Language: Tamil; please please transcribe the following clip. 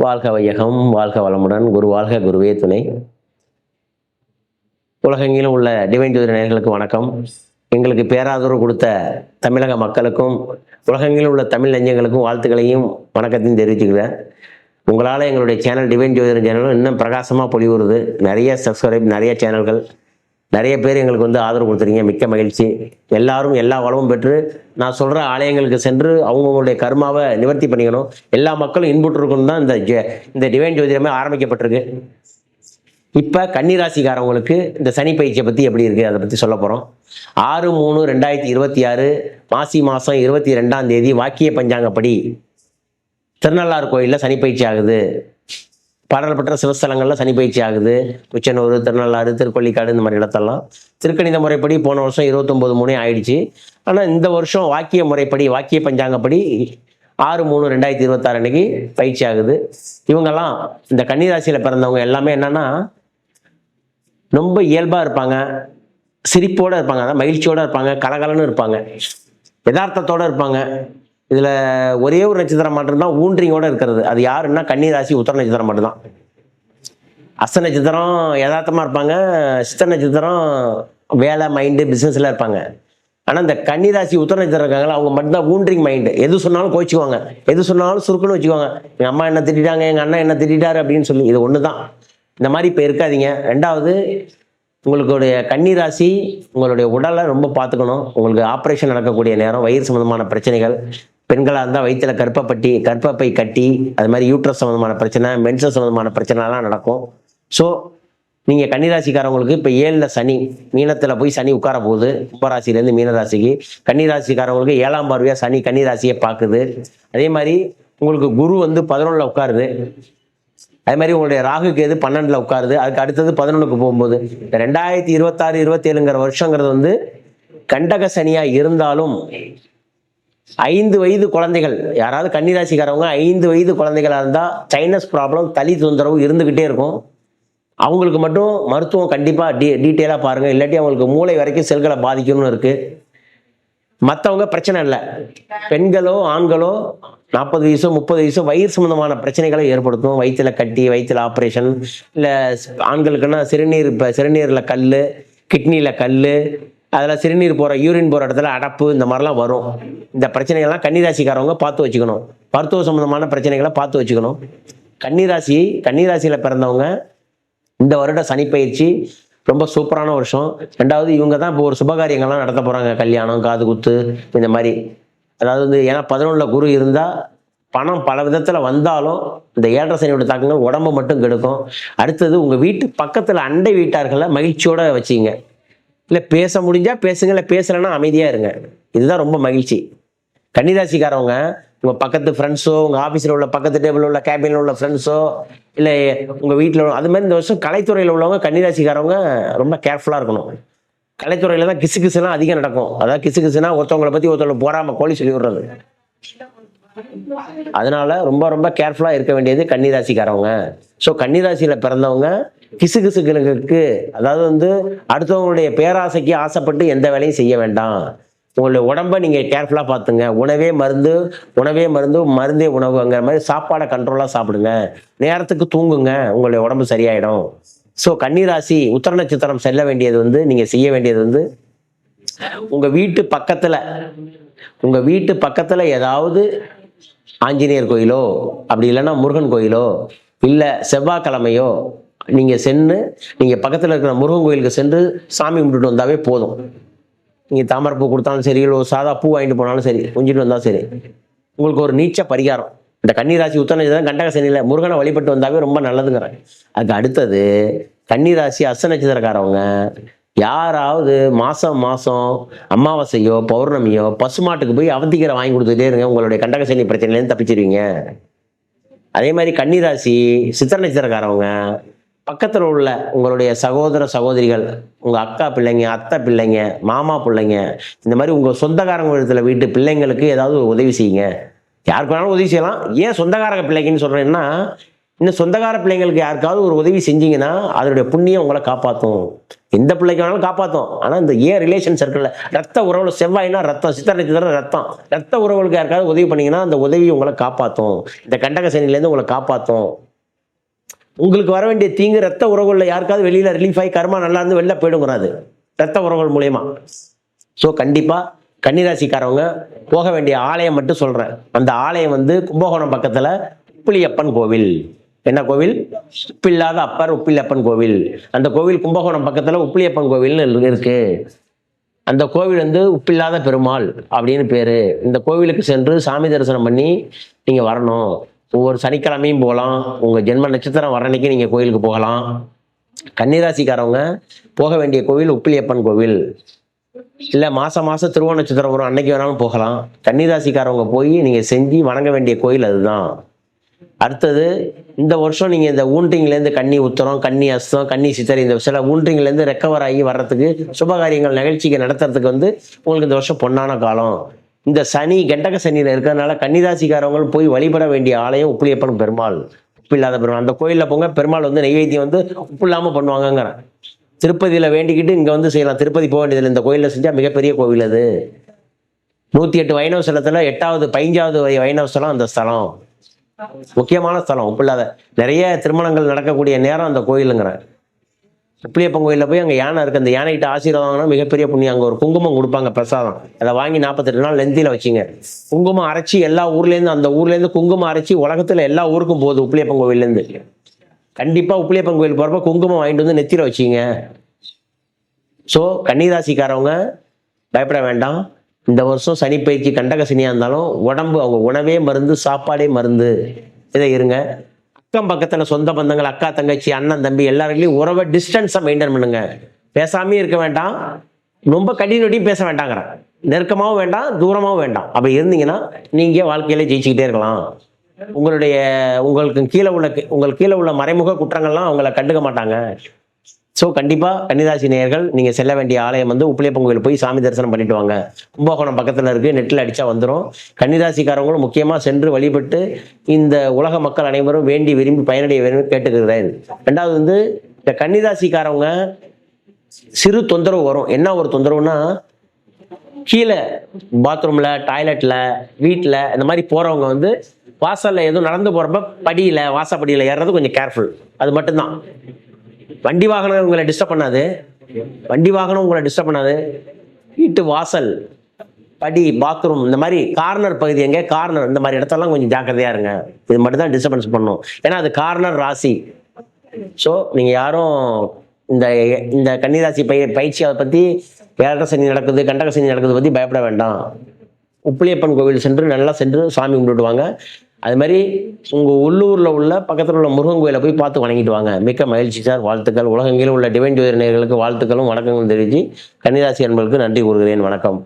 வாழ்க வையகம், வாழ்க வளமுடன், குரு வாழ்க, குருவே துணை. உலகெங்கிலும் உள்ள டிவைன் ஜோதிட நேயர்களுக்கு வணக்கம். எங்களுக்கு பேராதரவு கொடுத்த தமிழக மக்களுக்கும் உலகெங்கிலும் உள்ள தமிழ் நெஞ்சங்களுக்கும் வாழ்த்துக்களையும் வணக்கத்தையும் தெரிவிச்சுக்கிறேன். உங்களால் எங்களுடைய சேனல் டிவைன் ஜோதிட சேனலும் இன்னும் பிரகாசமாக பொலிவுறுது. நிறைய சப்ஸ்கிரைப், நிறைய சேனல்கள், நிறைய பேர் எங்களுக்கு ஆதரவு கொடுத்துறீங்க. மிக்க மகிழ்ச்சி. எல்லாரும் எல்லா வளமும் பெற்று நான் சொல்கிற ஆலயங்களுக்கு சென்று அவங்களுடைய கர்மாவை நிவர்த்தி பண்ணிக்கணும். எல்லா மக்களும் இன்புற்றிருக்கணும் தான் இந்த டிவைன் ஜோதிடமே ஆரம்பிக்கப்பட்டிருக்கு. இப்போ கன்னிராசிக்காரவங்களுக்கு இந்த சனி பயிற்சியை பற்றி எப்படி இருக்குது அதை பற்றி சொல்ல போகிறோம். 6/3/2026 மாசி மாதம் 22ஆம் வாக்கிய பஞ்சாங்கப்படி திருநள்ளாறு கோயிலில் சனி பயிற்சி ஆகுது. பாடல்பெற்ற சிவஸ்தலங்களில் சனி பயிற்சி ஆகுது. உச்சனூர், திருநள்ளாறு, திருக்கொள்ளிக்காடு இந்த மாதிரி இடத்தெல்லாம் திருக்கணித முறைப்படி போன வருஷம் 29/3 ஆயிடுச்சு. ஆனால் இந்த வருஷம் வாக்கிய முறைப்படி, வாக்கிய பஞ்சாங்கப்படி 6/3/2026 அன்னைக்கு பயிற்சி ஆகுது. இவங்கெல்லாம் இந்த கன்னிராசியில் பிறந்தவங்க எல்லாமே என்னன்னா ரொம்ப இயல்பாக இருப்பாங்க, சிரிப்போடு இருப்பாங்க, அதான் மகிழ்ச்சியோடு இருப்பாங்க, கலகலன்னு இருப்பாங்க, யதார்த்தத்தோடு இருப்பாங்க. இதில் ஒரே ஒரு நட்சத்திரம் மட்டும்தான் ஊன்றிங்கோடு இருக்கிறது. அது யாருன்னா கன்னிராசி, உத்தர நட்சத்திரம் மட்டும்தான். அஸ்த நட்சத்திரம் யதார்த்தமாக இருப்பாங்க, சித்த நட்சத்திரம் வேலை, மைண்டு, பிஸ்னஸில் இருப்பாங்க. ஆனால் இந்த கன்னிராசி, உத்தர நட்சத்திரம் இருக்காங்களா, அவங்க மட்டும்தான் ஊன்றிங் மைண்டு. எது சொன்னாலும் கோச்சிக்குவாங்க, எது சொன்னாலும் சுருக்குன்னு வச்சுக்குவாங்க. எங்கள் அம்மா என்ன திட்டாங்க, எங்கள் அண்ணன் என்ன திட்டாரு அப்படின்னு சொல்லி. இது ஒன்று தான். இந்த மாதிரி இப்போ இருக்காதீங்க. ரெண்டாவது, உங்களுடைய கன்னிராசி உங்களுடைய உடலை ரொம்ப பார்த்துக்கணும். உங்களுக்கு ஆப்ரேஷன் நடக்கக்கூடிய நேரம், வயிறு சம்மந்தமான பிரச்சனைகள், பெண்களாக இருந்தால் வயிற்றில் கர்ப்பப்பை கட்டி, அது மாதிரி யூட்ரஸ் சம்மந்தமான பிரச்சனை, மென்சஸ் சம்மந்தமான பிரச்சனைலாம் நடக்கும். ஸோ நீங்கள் கன்னிராசிக்காரவங்களுக்கு இப்போ 7ல் சனி, மீனத்தில் போய் சனி உட்கார போகுது. கும்பராசிலேருந்து மீனராசிக்கு. கன்னிராசிக்காரவங்களுக்கு 7ஆம் பார்வையாக சனி கன்னிராசியை பார்க்குது. அதே மாதிரி உங்களுக்கு குரு 11ல் உட்காருது. அதே மாதிரி உங்களுடைய ராகு கேது 12ல் உட்காருது. அதுக்கு அடுத்தது 11க்கு போகும்போது 2026-27ங்கிற வருஷங்கிறது கண்டக சனியாக இருந்தாலும் 5 வயது குழந்தைகள், யாராவது கன்னிராசிக்காரவங்க 5 வயது குழந்தைகளாக இருந்தால் சைனஸ் ப்ராப்ளம், தலி தொந்தரவு இருந்துக்கிட்டே இருக்கும். அவங்களுக்கு மட்டும் மருத்துவம் கண்டிப்பாக டீட்டெயிலாக பாருங்கள். இல்லாட்டி அவங்களுக்கு மூளை வரைக்கும் செல்களை பாதிக்கணும்னு இருக்குது. மற்றவங்க பிரச்சனை இல்லை. பெண்களோ ஆண்களோ 40 வயசோ 30 வயசோ வயிறு சம்மந்தமான பிரச்சனைகளை ஏற்படுத்தும். வயிற்றில் கட்டி, வயிற்றில் ஆப்ரேஷன், இல்லை ஆண்களுக்குன்னா சிறுநீரில் கல், கிட்னியில் கல், அதில் சிறுநீர் போகிற, யூரின் போகிற இடத்துல அடப்பு, இந்த மாதிரிலாம் வரும். இந்த பிரச்சனைகள்லாம் கன்னிராசிக்காரவங்க பார்த்து வச்சுக்கணும். மருத்துவ சம்மந்தமான பிரச்சனைகளை பார்த்து வச்சுக்கணும். கன்னிராசியில் பிறந்தவங்க இந்த வருட சனி பயிற்சி ரொம்ப சூப்பரான வருஷம். ரெண்டாவது, இவங்க தான் இப்போ ஒரு சுபகாரியங்கள்லாம் நடத்த போகிறாங்க. கல்யாணம், காது குத்து, இந்த மாதிரி. அதாவது ஏன்னா 11ல் குரு இருந்தால் பணம் பல விதத்தில் வந்தாலும் இந்த 7.5 சனியோட தாக்கங்கள் உடம்பு மட்டும் கெடுக்கும். அடுத்தது, உங்கள் வீட்டு பக்கத்தில் அண்டை வீட்டார்களை மகிழ்ச்சியோடு வச்சிங்க. இல்லை பேச முடிஞ்சால் பேசுங்க, இல்லை பேசலைன்னா அமைதியாக இருங்க. இதுதான் ரொம்ப மகிழ்ச்சி. கன்னிராசிக்காரவங்க உங்கள் பக்கத்து ஃப்ரெண்ட்ஸோ, உங்கள் ஆஃபீஸில் உள்ள பக்கத்து டேபிளில் உள்ள கேபினில் உள்ள ஃப்ரெண்ட்ஸோ, இல்லை உங்கள் வீட்டில் அது மாதிரி இந்த வருஷம் கலைத்துறையில் உள்ளவங்க கன்னிராசிக்காரவங்க ரொம்ப கேர்ஃபுல்லாக இருக்கணும். கலைத்துறையில் தான் கிசுலாம் அதிகம் நடக்கும். அதாவது கிசுனா ஒருத்தவங்களை பற்றி ஒருத்தவங்களை போறாமல் கோழி சொல்லி விடுறது. அதனால ரொம்ப ரொம்ப கேர்ஃபுல்லாக இருக்க வேண்டியது கன்னிராசிக்காரவங்க. ஸோ கன்னிராசியில் பிறந்தவங்க கிசுகளுக்கு, அதாவது அடுத்தவங்களுடைய பேராசைக்கு ஆசைப்பட்டு எந்த வேலையும் செய்ய வேண்டாம். உங்களுடைய உடம்பை நீங்கள் கேர்ஃபுல்லாக பார்த்துங்க. உணவே மருந்து, மருந்தே உணவுங்கிற மாதிரி சாப்பாடை கண்ட்ரோலாக சாப்பிடுங்க. நேரத்துக்கு தூங்குங்க, உங்களுடைய உடம்பு சரியாயிடும். ஸோ கன்னிராசி உத்தர நட்சத்திரம் செல்ல வேண்டியது நீங்கள் செய்ய வேண்டியது உங்கள் வீட்டு பக்கத்தில் ஏதாவது ஆஞ்சநேயர் கோயிலோ, அப்படி இல்லைன்னா முருகன் கோயிலோ, இல்லை செவ்வாய்க்கிழமையோ நீங்கள் பக்கத்தில் இருக்கிற முருகன் கோயிலுக்கு சென்று சாமி கும்பிட்டுட்டு வந்தாவே போதும். நீங்கள் தாமரைப்பூ கொடுத்தாலும் சரி, இல்லை சாதா பூ வாங்கிட்டு போனாலும் சரி, குஞ்சிட்டு வந்தாலும் சரி, உங்களுக்கு ஒரு நீச்ச பரிகாரம். இந்த கன்னிராசி உத்தர நட்சத்திரம் கண்டக சனியில் முருகனை வழிபட்டு வந்தாவே ரொம்ப நல்லதுங்கிறேன். அதுக்கு அடுத்தது, கன்னிராசி அஸ்த நட்சத்திரக்காரவங்க யாராவது மாதம் அமாவாசையோ பௌர்ணமியோ பசுமாட்டுக்கு போய் அவந்திக்கரை வாங்கி கொடுத்துட்டே இருங்க. உங்களுடைய கண்டக சனி பிரச்சனையிலேருந்து தப்பிச்சிருவீங்க. அதே மாதிரி கன்னிராசி சித்திர நட்சத்திரக்காரவங்க பக்கத்தில் உள்ள உங்களுடைய சகோதர சகோதரிகள், உங்கள் அக்கா பிள்ளைங்க, அத்தை பிள்ளைங்க, மாமா பிள்ளைங்க, இந்த மாதிரி உங்கள் சொந்தக்காரங்க வீட்டு பிள்ளைங்களுக்கு ஏதாவது உதவி செய்யுங்க. யாருக்கு வேணாலும் உதவி செய்யலாம். ஏன் சொந்தக்காரங்க பிள்ளைங்கன்னு சொல்கிறேன்னா, இன்னும் சொந்தக்கார பிள்ளைங்களுக்கு யாருக்காவது ஒரு உதவி செஞ்சீங்கன்னா அதனுடைய புண்ணியம் உங்களை காப்பாற்றும். எந்த பிள்ளைக்கு வேணாலும் காப்பாற்றும். ஆனால் இந்த ரிலேஷன் சர்க்கிளில் ரத்த உறவுல செவ்வாய்னா ரத்தம், சித்திரை ரத்தம், ரத்த உறவுகளுக்கு யாருக்காவது உதவி பண்ணீங்கன்னா அந்த உதவி உங்களை காப்பாற்றும். இந்த கண்டக சனிலேருந்து உங்களை காப்பாற்றும். உங்களுக்கு வர வேண்டிய தீங்கு ரத்த உறவுகளில் யாருக்காவது வெளியில் ரிலீஃப் ஆகி கர்மா நல்லா இருந்து வெளில போயிடுங்கிறாது ரத்த உறவுகள் மூலயமா. ஸோ கண்டிப்பாக கன்னிராசிக்காரவங்க போக வேண்டிய ஆலயம் மட்டும் சொல்கிறேன். அந்த ஆலயம் வந்து கும்பகோணம் பக்கத்தில் உப்பிலியப்பன் கோவில். என்ன கோவில்? உப்பில்லாத அப்பர் உப்பிலியப்பன் கோவில். அந்த கோவில் கும்பகோணம் பக்கத்தில் உப்பிலியப்பன் கோவில்னு இருக்கு. அந்த கோவில் வந்து உப்பில்லாத பெருமாள் அப்படின்னு பேரு. இந்த கோவிலுக்கு சென்று சாமி தரிசனம் பண்ணி நீங்கள் வரணும். ஒவ்வொரு சனிக்கிழமையும் போகலாம். உங்கள் ஜென்ம நட்சத்திரம் வர அன்னைக்கு நீங்கள் கோயிலுக்கு போகலாம். கன்னிராசிக்காரவங்க போக வேண்டிய கோவில் உப்பிலியப்பன் கோவில். இல்லை மாதம் திருவோண நட்சத்திரம் வரும் அன்னைக்கு வேணாலும் போகலாம். கன்னிராசிக்காரவங்க போய் நீங்கள் செஞ்சு வணங்க வேண்டிய கோயில் அதுதான். அடுத்தது இந்த வருஷம் நீங்கள் இந்த ஊன்றிங்லேருந்து கன்னி உத்தரம், கன்னி அஸ்தம், கன்னி சித்திரை இந்த சில ஊன்றிங்லேருந்து ரெக்கவர் ஆகி வர்றதுக்கு சுபகாரியங்கள் நிகழ்ச்சிக்கு நடத்துறதுக்கு வந்து உங்களுக்கு இந்த வருஷம் பொன்னான காலம். இந்த சனி கண்டக சனியில் இருக்கிறதுனால கன்னிராசிக்காரவங்க போய் வழிபட வேண்டிய ஆலயம் உப்பிலியப்பன் பெருமாள். உப்பு இல்லாத பெருமாள். அந்த கோயிலில் போங்க, பெருமாள் வந்து நெய்வேத்தியம் வந்து உப்பு இல்லாமல் பண்ணுவாங்கங்கிறேன். திருப்பதியில் வேண்டிக்கிட்டு இங்கே வந்து செய்யலாம். திருப்பதி போக வேண்டியதில்லை. இந்த கோயிலில் செஞ்சால் மிகப்பெரிய கோவில் அது. 108 வைணவ ஸ்தலத்தில் 8வது 15வது வைணவ ஸ்தலம் அந்த ஸ்தலம். முக்கியமான ஸ்தலம். உப்பு இல்லாத நிறைய திருமணங்கள் நடக்கக்கூடிய நேரம் அந்த கோயிலுங்கிறேன். உப்பிலியப்பன் கோயிலில் போய் அங்கே யானை இருக்குது. அந்த யானைகிட்ட ஆசீர்வாதம்னா மிகப்பெரிய புண்ணியம். அங்கே ஒரு குங்குமம் கொடுப்பாங்க பிரசாதம். அதை வாங்கி 48 நாள் லெந்தியில் வச்சிங்க. குங்குமம் அரைச்சி எல்லா ஊர்லேருந்து, அந்த ஊர்லேருந்து குங்குமம் அரைச்சி உலகத்தில் எல்லா ஊருக்கும் போகுது உப்பிலியப்பன் கோவிலேருந்து. கண்டிப்பாக உப்பிலியப்பன் கோயில் போகிறப்ப குங்குமம் வாங்கிட்டு வந்து நெத்தியில் வச்சிங்க. ஸோ கன்னிராசிக்காரவங்க பயப்பட வேண்டாம். இந்த வருஷம் சனி பயிற்சி கண்டக சனியாக இருந்தாலும் உடம்பு அவங்க உணவே மருந்து, சாப்பாடே மருந்து. இதை இருங்க. அக்கம் பக்கத்தில் சொந்த பந்தங்கள், அக்கா தங்கச்சி, அண்ணன் தம்பி எல்லாருக்கையும் உறவை டிஸ்டன்ஸை மெயின்டைன் பண்ணுங்க. பேசாமே இருக்க வேண்டாம். ரொம்ப கடினடியும் பேச வேண்டாங்கிறேன். நெருக்கமாகவும் வேண்டாம், தூரமாகவும் வேண்டாம். அப்படி இருந்தீங்கன்னா நீங்கள் வாழ்க்கையில ஜெயிச்சுக்கிட்டே இருக்கலாம். உங்களுக்கு கீழே உள்ள மறைமுக குற்றங்கள்லாம் அவங்கள கண்டுக்க மாட்டாங்க. ஸோ கண்டிப்பாக கன்னிராசி நேயர்கள் நீங்கள் செல்ல வேண்டிய ஆலயம் வந்து உப்பிலியப்பன் கோயில் போய் சாமி தரிசனம் பண்ணிட்டு வாங்க. கும்பகோணம் பக்கத்தில் இருக்குது. நெட்டில் அடித்தா வந்துடும். கன்னிராசிக்காரவங்களும் முக்கியமாக சென்று வழிபட்டு இந்த உலக மக்கள் அனைவரும் வேண்டி விரும்பி பயனடைய வேணும் கேட்டுக்கிறேன். ரெண்டாவது வந்து இந்த கன்னிராசிக்காரவங்க சிறு தொந்தரவு வரும். என்ன ஒரு தொந்தரவுனா, கீழே பாத்ரூமில், டாய்லெட்டில், வீட்டில் இந்த மாதிரி போகிறவங்க வந்து வாசலில் எதுவும் நடந்து போகிறப்ப படியில், வாசப்படியில் ஏறுறது கொஞ்சம் கேர்ஃபுல். அது மட்டும்தான். வண்டி வாகனம் உங்களை டிஸ்டர்ப் பண்ணாது. வீட்டு வாசல், படி, பாத்ரூம் இந்த மாதிரி கார்னர் பகுதி, கார்னர் இந்த மாதிரி இடத்தெல்லாம் கொஞ்சம் ஜாக்கிரதையா இருங்க. இது மட்டும் தான் டிஸ்டர்பன்ஸ் பண்ணும். ஏன்னா அது கார்னர் ராசி. ஸோ நீங்கள் யாரும் இந்த கன்னிராசி பயிற்சி அதை பற்றி 7 சனி நடக்குது, கண்டக சனி நடக்குது பற்றி பயப்பட வேண்டாம். உப்பிலியப்பன் கோவில் நல்லா சென்று சாமி கும்பிட்டுவாங்க. அது மாதிரி உங்கள் உள்ளூரில் உள்ள பக்கத்தில் உள்ள முருகன் கோயிலை போய் பார்த்து வணங்கிட்டு வாங்க. மிக்க மகிழ்ச்சி சார். வாழ்த்துக்கள். உலகெங்கிலும் உள்ள டிவைன் ஜோதிட நேயர்களுக்கு வாழ்த்துக்களும் வணக்கங்களும் தெரிவித்து கன்னிராசி அன்பர்களுக்கு நன்றி கூறுகிறேன். வணக்கம்.